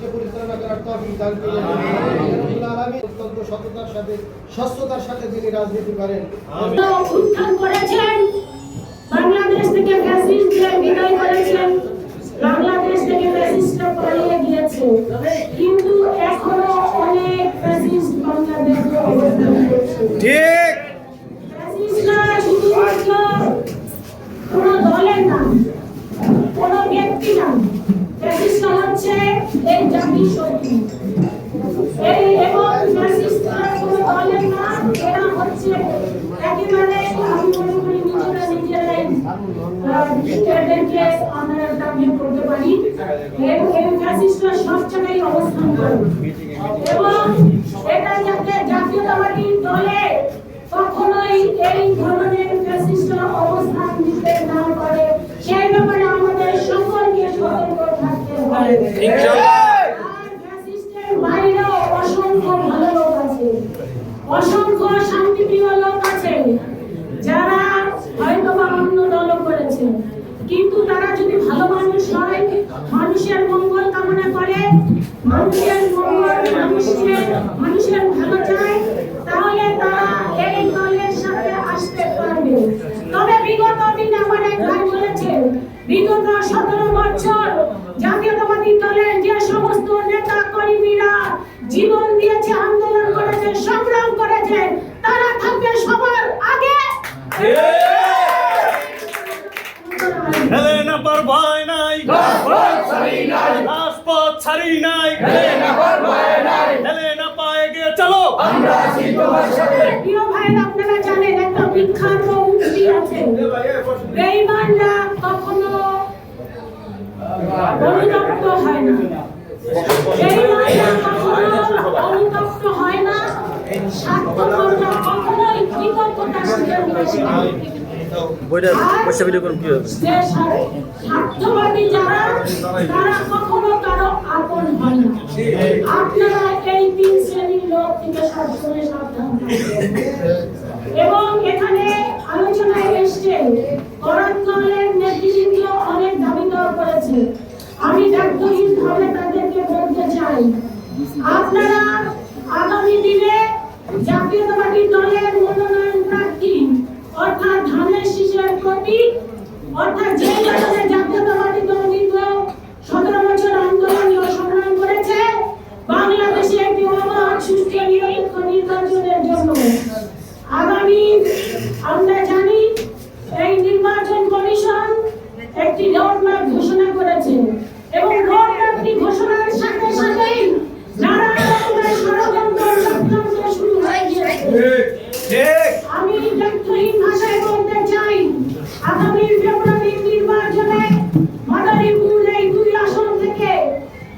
দেশকে পরিচালনা করার তৌফিক দান করুন। রব্বুল আলামিন অত্যন্ত সততার সাথে স্বচ্ছতার সাথে তিনি রাজনীতি করেন। উত্থান করেছেন, বাংলাদেশ থেকে ফ্যাসিস্টদের বিদায় করেছেন, বাংলাদেশ থেকে ফ্যাসিস্টরা পালিয়ে গিয়েছে, কিন্তু এখনো অনেক ফ্যাসিস্ট বাংলাদেশে অবস্থান করছে। ঠিক ফ্যাসিস্টরা শুধুমাত্র কোনো দলের না, কোনো ব্যক্তি না, ফ্যাসিস্টরা হচ্ছে এই জাতির শত্রু। এবং ফ্যাসিস্টরা কোনো দলের না, এরা হচ্ছে একেবারে আমি মনে করি নিজেরাই এদেরকে আমরা দাবি করতে পারি। এই ফ্যাসিস্টরা সব জায়গায় অবস্থান করে এবং এটা যাতে জাতীয়তাবাদী দলে কখনোই এই ধরনের ফ্যাসিস্টরা অবস্থান নিতে না পারে, সেই ব্যাপারে আমাদের সকলকে সতর্ক থাকতে হবে। ফ্যাসিস্টের বাইরেও অসংখ্য ভালো লোক আছে, অসংখ্য শান্তিপ্রিয় লোক আছে, যারা হয়তো বা অন্য দলও করেছে, কিন্তু তারা যদি ভালো মানুষ হয়, মানুষের মঙ্গল কামনা করে, মানুষের মঙ্গল, মানুষের ভালো চায়, তাহলে তারা এই দলের সাথে আসতে পারবে। তবে বিগত দিনে আমার এক ভাই বলেছে, বিগত 17 বছর জাতীয়তাবাদী দলের যে সমস্ত নেতা কর্মীরা জীবন দিয়েছে, আন্দোলন করেছে, সংগ্রাম করেছে, তারা থাকবে সবার আগে। হেলেনা পর ভয় নাই, রাজপথ ছাড়ি নাই, হেলেনা পায়ে গিয়ে চলো, আমরা আছি তোমার সাথে। প্রিয় ভাইরা, আপনারা জানেন একটা বিখ্যাত উক্তি আছে, বেঈমানরা কখনো অনুতপ্ত হয় না, বেঈমানরা কখনো অনুতপ্ত হয় না, স্বার্থপররা কখনোই কৃতজ্ঞতার স্বীকার করে না। বইটা বসে ভিডিও করুন কি হবে? স্বার্থবাদী যারা, তারা কখনো কারো আপন হয় না। আপনারা এই 3 শ্রেণীর লোক থেকে সবসময় সাবধান থাকবেন। এবং এখানে আলোচনায় এসছে করাতকলের নেতৃবৃন্দ অনেক দাবি দেওয়া করেছে, আমি দায়িত্বহীনভাবে তাদেরকে বলতে চাই, আপনারা আগামী দিনে জাতীয়তাবাদী দলের মনোনয়ন প্রার্থী অর্থাৎ ধানের শীষের প্রতীক, অর্থাৎ যে কারণে জাতীয়তাবাদী দল কিন্তু 17 বছর আন্দোলন ও সংগ্রাম করেছে বাংলাদেশে একটি অবাধ সুষ্ঠু নিরপেক্ষ নির্বাচনের জন্য। আগামী আমরা জানি এই নির্বাচন কমিশন একটি রোডম্যাপ ঘোষণা করেছে এবং রোডম্যাপটি ঘোষণার সাথে সাথেই নানা রকমের ষড়যন্ত্র চক্রান্ত শুরু হয়ে গিয়েছে। আমি দায়িত্বহীন ভাষায় বলতে চাই, আগামী ফেব্রুয়ারির নির্বাচনে মাদারীপুর এই 2 আসন থেকে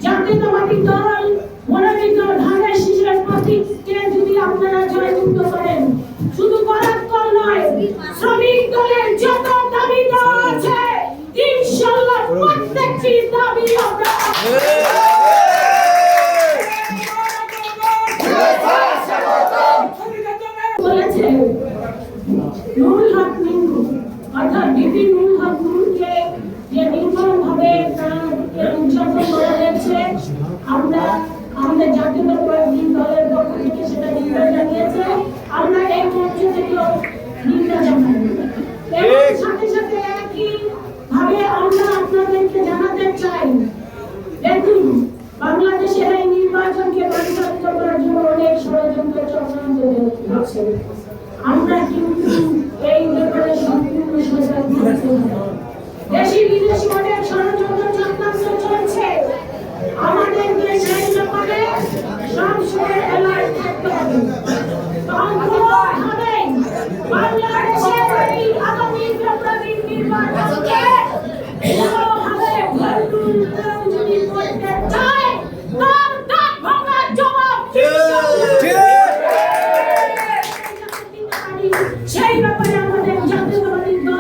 জাতীয়তাবাদী দল মনোনীত ধানের শীষের প্রতীককে যদি আপনারা জয়যুক্ত করেন, শুধু করাতকল নয়, শ্রমিক দলের যত দাবি দেওয়া আছে ইনশাআল্লাহ প্রত্যেকটি দাবি আমরা বলেছে। নুরুল হক মিন্টু অর্থাৎ বিপি নুরুল হক মিন্টুকে যে নির্মমভাবে তার উদযাপন করা হয়েছে, আমরা আমাদের জাতীয়তাবাদী দলের পক্ষ থেকে সেটা নিন্দা জানিয়েছে, আমরা এই মঞ্চ থেকেও নিন্দা জানাই। এবং সাথে সাথে একই ভাবে আমরা আপনাদেরকে জানাতে চাই, দেখুন বাংলাদেশের এই নির্বাচনকে পরিচালিত করার জন্য অনেক ষড়যন্ত্র চক্রান্ত হচ্ছে, আমরা কিন্তু এই ব্যাপারে সম্পূর্ণ সজাগ থাকতে হবে। দেশি বিদেশি অনেক ষড়যন্ত্র চক্রান্ত চলছে, আমাদেরকে সেই ব্যাপারে সবসময় অ্যালার্ট থাকতে হবে। বাংলাদেশের এই আগামী ফেব্রুয়ারির নির্বাচনকে কোনোভাবে ভণ্ডুল যদি করতে চায়, তার দাঁত ভাঙার জবাব সেই ব্যাপারে আমাদের জাতীয়তাবাদী দল